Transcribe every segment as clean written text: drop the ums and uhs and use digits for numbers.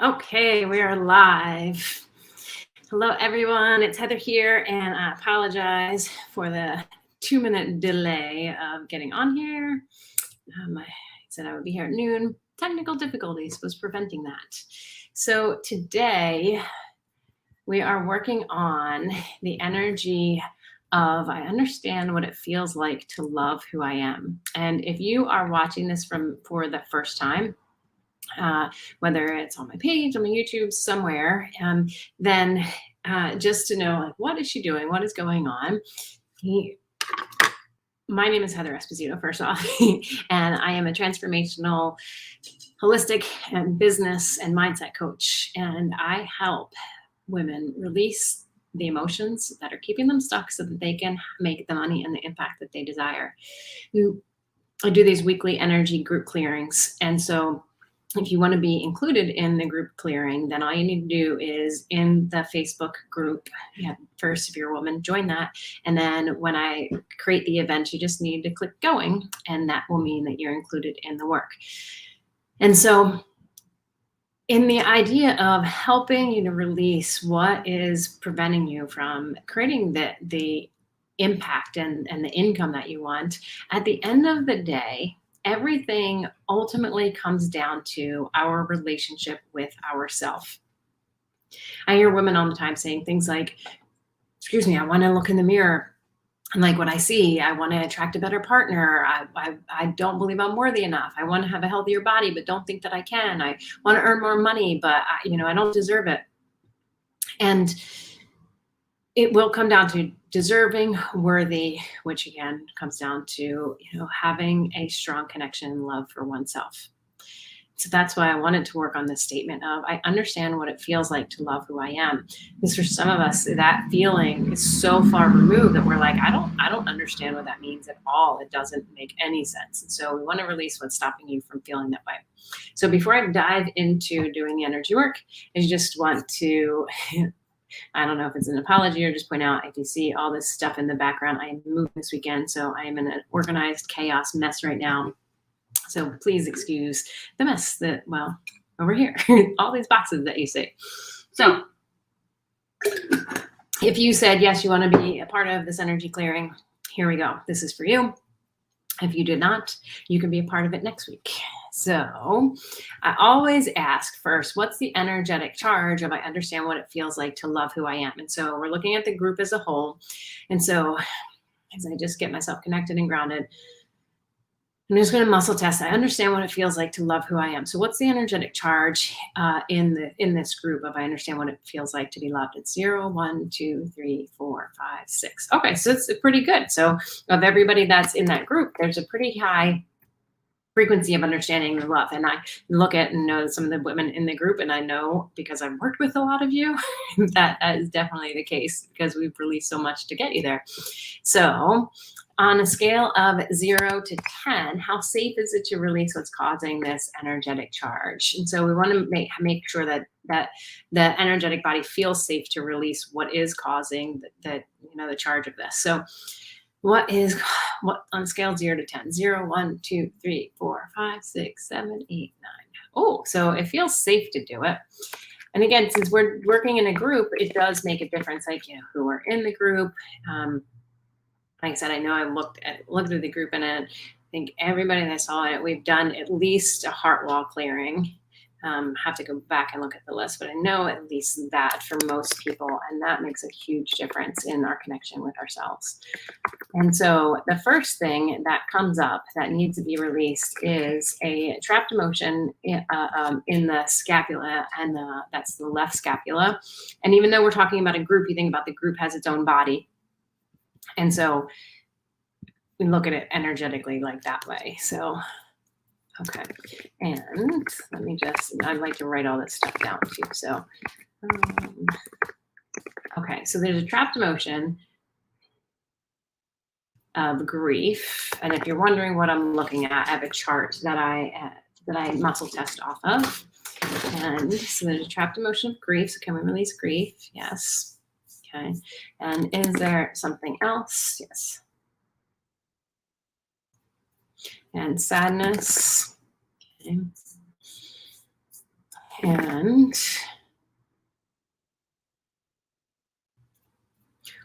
Okay, we are live. Hello, everyone. It's Heather here, and I apologize for the 2-minute delay of getting on here. I said I would be here at noon. Technical difficulties was preventing that. So today we are working on the energy of I understand what it feels like to love who I am. And if you are watching this for the first time, whether it's on my page, on my YouTube, somewhere, then just to know, like, what is she doing? What is going on? My name is Heather Esposito, first off, and I am a transformational, holistic, and business and mindset coach. And I help women release the emotions that are keeping them stuck so that they can make the money and the impact that they desire. I do these weekly energy group clearings. And so if you want to be included in the group clearing, then all you need to do is in the Facebook group, First, if you're a woman, join that. And then when I create the event, you just need to click going, and that will mean that you're included in the work. And so in the idea of helping you to release what is preventing you from creating the impact and the income that you want, at the end of the day, everything ultimately comes down to our relationship with ourselves. I hear women all the time saying things like, excuse me, I want to look in the mirror and like what I see. I want to attract a better partner. I don't believe I'm worthy enough. I want to have a healthier body, but don't think that I can. I want to earn more money, but I don't deserve it. And it will come down to deserving, worthy, which again comes down to, having a strong connection and love for oneself. So that's why I wanted to work on this statement of, I understand what it feels like to love who I am. Because for some of us, that feeling is so far removed that we're like, I don't understand what that means at all. It doesn't make any sense. And so we want to release what's stopping you from feeling that way. So before I dive into doing the energy work, I just want to I don't know if it's an apology or just point out, if you see all this stuff in the background, I moved this weekend, so I am in an organized chaos mess right now. So please excuse the mess over here, all these boxes that you see. So if you said, yes, you want to be a part of this energy clearing, here we go. This is for you. If you did not, you can be a part of it next week. So I always ask first, what's the energetic charge of I understand what it feels like to love who I am? And so we're looking at the group as a whole. And so as I just get myself connected and grounded, I'm just going to muscle test. I understand what it feels like to love who I am. So what's the energetic charge in this group of I understand what it feels like to be loved? It's 0, 1, 2, 3, 4, 5, 6. Okay, so it's pretty good. So of everybody that's in that group, there's a pretty high frequency of understanding the love. And I look at and know some of the women in the group, and I know because I've worked with a lot of you that is definitely the case, because we've released so much to get you there. So on a scale of 0 to 10, how safe is it to release what's causing this energetic charge? And so we want to make sure that the energetic body feels safe to release what is causing the charge of this. So what on a scale of 0 to 10? 0, 1, 2, 3, 4, 5, 6, 7, 8, 9. Oh, so it feels safe to do it. And again, since we're working in a group, it does make a difference, like, who are in the group. Like I said, I know I looked at the group, and I think everybody that I saw in it, we've done at least a heart wall clearing. Have to go back and look at the list, but I know at least that for most people, and that makes a huge difference in our connection with ourselves. And so the first thing that comes up that needs to be released is a trapped emotion in the scapula, and that's the left scapula. And even though we're talking about a group, you think about the group has its own body. And so we look at it energetically like that way. So, okay. And I'd like to write all this stuff down too. So, okay. So there's a trapped emotion of grief. And if you're wondering what I'm looking at, I have a chart that I muscle test off of. And so there's a trapped emotion of grief. So can we release grief? Yes. Okay. And is there something else? Yes. And sadness. Okay. And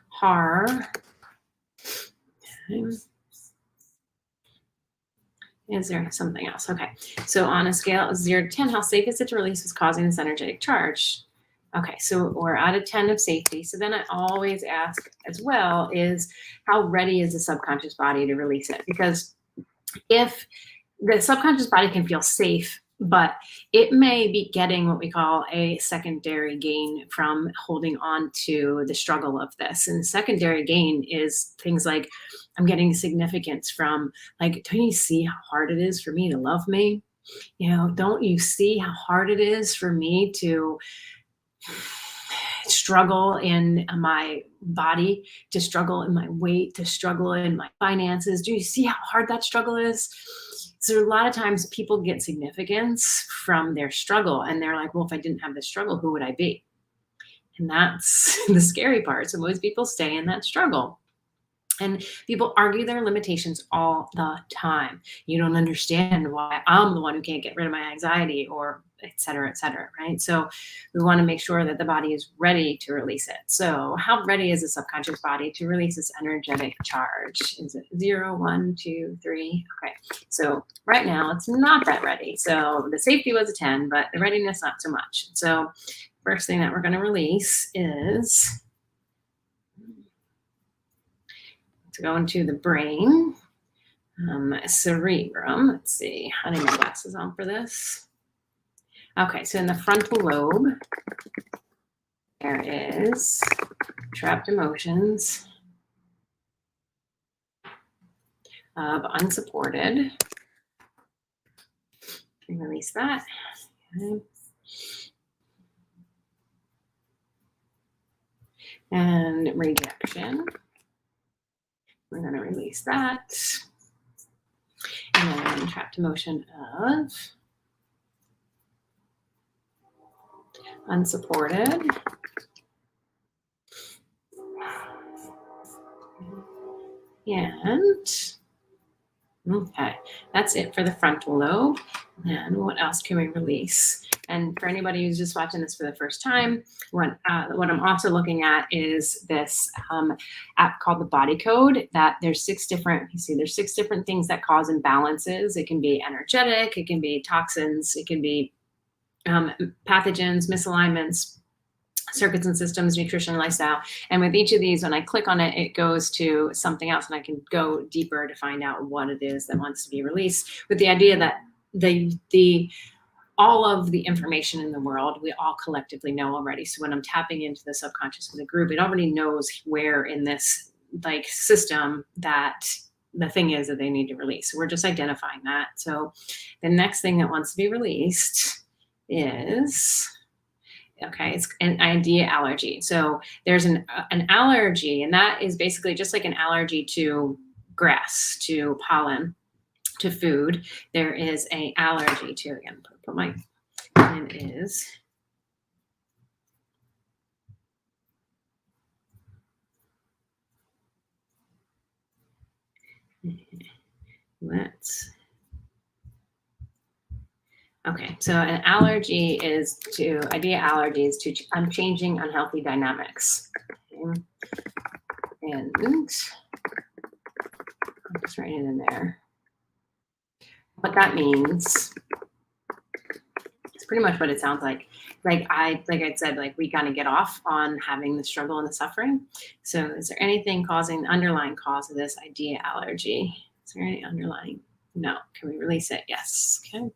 har. Okay. Is there something else? Okay. So on a scale of 0 to 10, how safe is it to release what's causing this energetic charge? Okay, so we're at a 10 of safety. So then I always ask as well is how ready is the subconscious body to release it? Because if the subconscious body can feel safe, but it may be getting what we call a secondary gain from holding on to the struggle of this. And the secondary gain is things like, I'm getting significance from, like, don't you see how hard it is for me to love me? Don't you see how hard it is for me to struggle in my body, to struggle in my weight, to struggle in my finances? Do you see how hard that struggle is? So a lot of times people get significance from their struggle and they're like, well, if I didn't have this struggle, who would I be? And that's the scary part. So most people stay in that struggle. And people argue their limitations all the time. You don't understand why I'm the one who can't get rid of my anxiety, or et cetera, right? So we want to make sure that the body is ready to release it. So how ready is the subconscious body to release this energetic charge? Is it 0, 1, 2, 3? Okay. So right now it's not that ready. So the safety was a 10, but the readiness, not so much. So first thing that we're going to release is to go into the brain, cerebrum. Let's see, I need my glasses on for this. Okay, so in the frontal lobe, there is trapped emotions of unsupported. Release that. Okay. And rejection. We're going to release that. And then trapped emotion of unsupported. And okay, that's it for the frontal lobe. And what else can we release? And for anybody who's just watching this for the first time, what I'm also looking at is this app called the Body Code. That there's 6 different, there's 6 different things that cause imbalances. It can be energetic, it can be toxins, it can be pathogens, misalignments, circuits and systems, nutrition, lifestyle. And with each of these, when I click on it, it goes to something else and I can go deeper to find out what it is that wants to be released, with the idea that all of the information in the world, we all collectively know already. So when I'm tapping into the subconscious of the group, it already knows where in this like system that the thing is that they need to release. So we're just identifying that. So the next thing that wants to be released is, okay, it's an idea allergy. So there's an allergy, and that is basically just like an allergy to grass, to pollen, to food. There is an allergy to, again, put my pen is, let's, okay, so an allergy is to, idea allergy is to unchanging, unhealthy dynamics. Okay. And I'll just write it in there. What that means, it's pretty much what it sounds like. Like I said, like we kind of get off on having the struggle and the suffering. So is there anything causing the underlying cause of this idea allergy? Is there any underlying? No. Can we release it? Yes. Okay.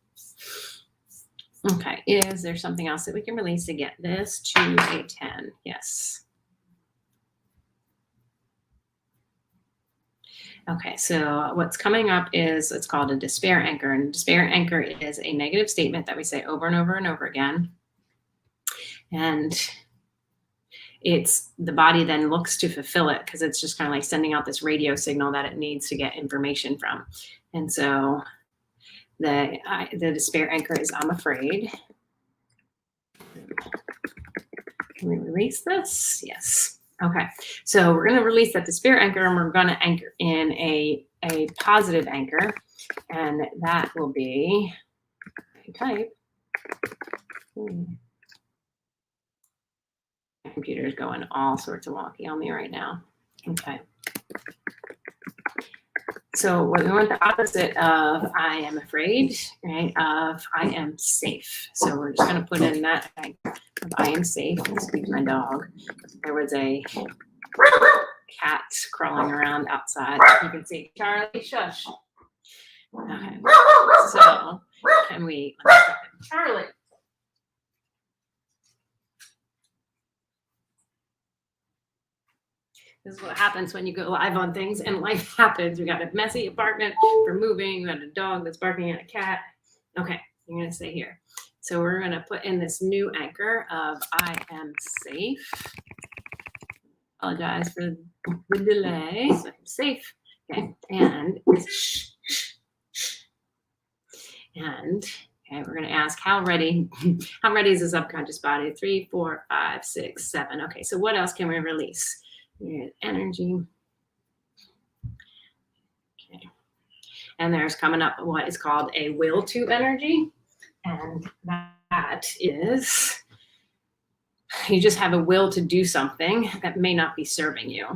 Okay. Is there something else that we can release to get this to a 10? Yes. Okay, so what's coming up is, it's called a despair anchor. And despair anchor is a negative statement that we say over and over and over again. And it's, the body then looks to fulfill it because it's just kind of like sending out this radio signal that it needs to get information from. And so the despair anchor is, I'm afraid. Can we release this? Yes. Okay, so we're going to release that despair anchor, and we're going to anchor in a positive anchor, and that will be, type, My computer's going all sorts of wonky on me right now. Okay. So we want the opposite of I am afraid, right? Of I am safe. So we're just going to put in that of I am safe. Excuse my dog. There was a cat crawling around outside. You can see Charlie, shush. Okay. So can we, Charlie? This is what happens when you go live on things and life happens. We got a messy apartment for moving. We got a dog that's barking at a cat. Okay, I'm going to stay here. So we're going to put in this new anchor of I am safe. Apologize for the delay. So I'm safe. Okay, and okay, we're going to ask how ready is the subconscious body? 3, 4, 5, 6, 7. Okay, so what else can we release? Energy. Okay. And there's coming up what is called a will to energy. And that is you just have a will to do something that may not be serving you.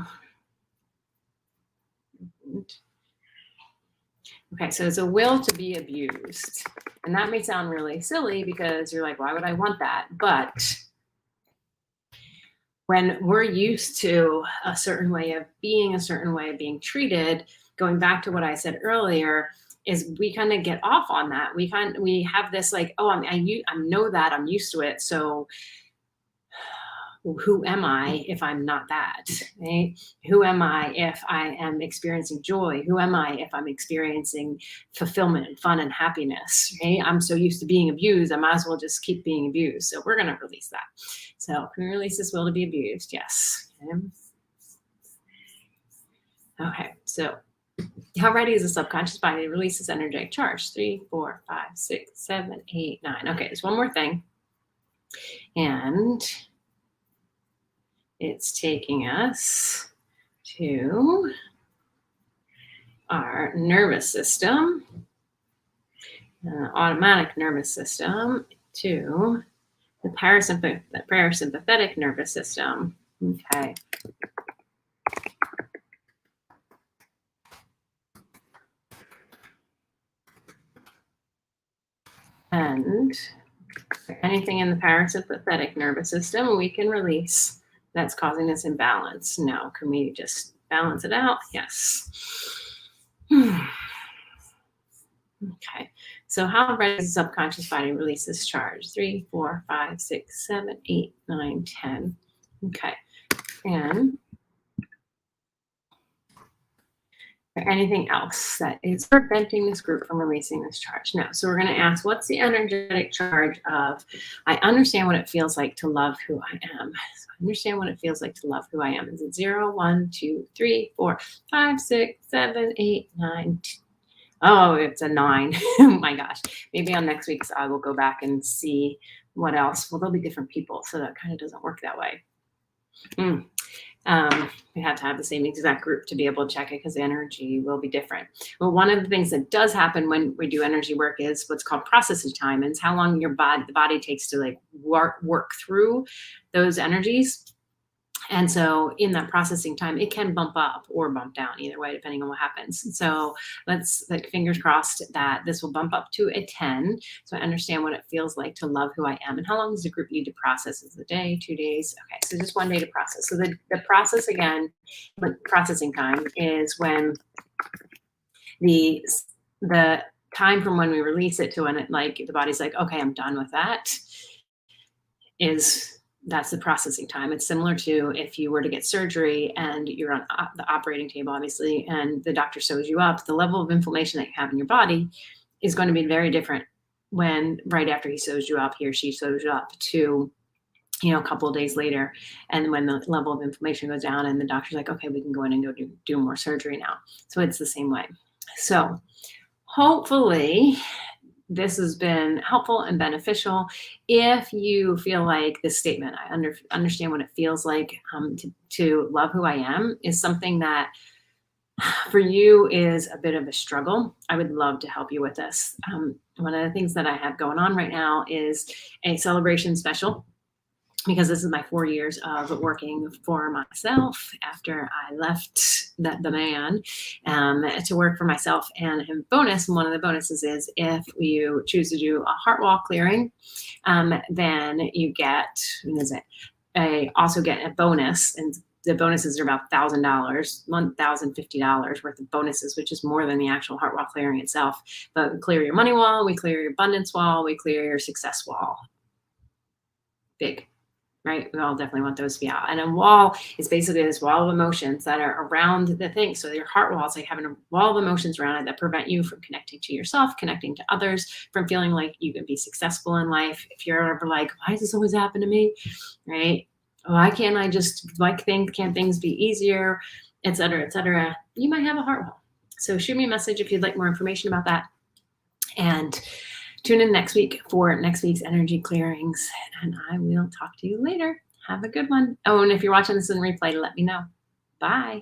Okay, so it's a will to be abused. And that may sound really silly because you're like, why would I want that? But when we're used to a certain way of being, treated, going back to what I said earlier, is we kind of get off on that. We have this like, oh, I know that, I'm used to it. So who am I if I'm not that? Right? Who am I if I am experiencing joy? Who am I if I'm experiencing fulfillment and fun and happiness? Right? I'm so used to being abused, I might as well just keep being abused. So we're going to release that. So can we release this will to be abused? Yes. Okay. So how ready is the subconscious body to release this energetic charge? 3, 4, 5, 6, 7, 8, 9. Okay, there's one more thing. And it's taking us to our nervous system, automatic nervous system, to the parasympathetic nervous system. Okay. And anything in the parasympathetic nervous system we can release that's causing this imbalance. No. Can we just balance it out? Yes. Okay. So how ready is the subconscious body to release this charge? 3, 4, 5, 6, 7, 8, 9, 10. Okay. And anything else that is preventing this group from releasing this charge? No. So we're going to ask, what's the energetic charge of, I understand what it feels like to love who I am. So I understand what it feels like to love who I am. Is it 0, 1, 2, 3, 4, 5, 6, 7, 8, 9, 10? Oh, it's a 9. Oh my gosh. Maybe on next week's I will go back and see what else. Well, there'll be different people, so that kind of doesn't work that way. We have to have the same exact group to be able to check it because the energy will be different. Well, one of the things that does happen when we do energy work is what's called processing time, and it's how long the body takes to like work through those energies. And so in that processing time, it can bump up or bump down either way, depending on what happens. So let's, like, fingers crossed that this will bump up to a 10. So I understand what it feels like to love who I am. And how long does the group need to process? Is it a day, 2 days? Okay, so just 1 day to process. So the process again, processing time is when the time from when we release it to when it, like, the body's like, okay, I'm done with that, that's the processing time. It's similar to if you were to get surgery and you're on the operating table, obviously, and the doctor sews you up, the level of inflammation that you have in your body is going to be very different when right after he sews you up, he or she sews you up, to, you know, a couple of days later. And when the level of inflammation goes down and the doctor's like, okay, we can go in and go do more surgery now. So it's the same way. So hopefully this has been helpful and beneficial. If you feel like this statement, I understand what it feels like to love who I am, is something that for you is a bit of a struggle, I would love to help you with this. One of the things that I have going on right now is a celebration special, because this is my 4 years of working for myself after I left the man, to work for myself. And a bonus, one of the bonuses is if you choose to do a heart wall clearing, then you get, what is it? Also get a bonus, and the bonuses are about $1,000, $1,050 worth of bonuses, which is more than the actual heart wall clearing itself. But we clear your money wall, we clear your abundance wall, we clear your success wall. Big, right? We all definitely want those to be out. And a wall is basically this wall of emotions that are around the thing. So your heart wall is like having a wall of emotions around it that prevent you from connecting to yourself, connecting to others, from feeling like you can be successful in life. If you're ever like, why does this always happen to me? Right? Why can't I just can't things be easier, et cetera, et cetera? You might have a heart wall. So shoot me a message if you'd like more information about that. And tune in next week for next week's energy clearings. And I will talk to you later. Have a good one. Oh, and if you're watching this in replay, let me know. Bye.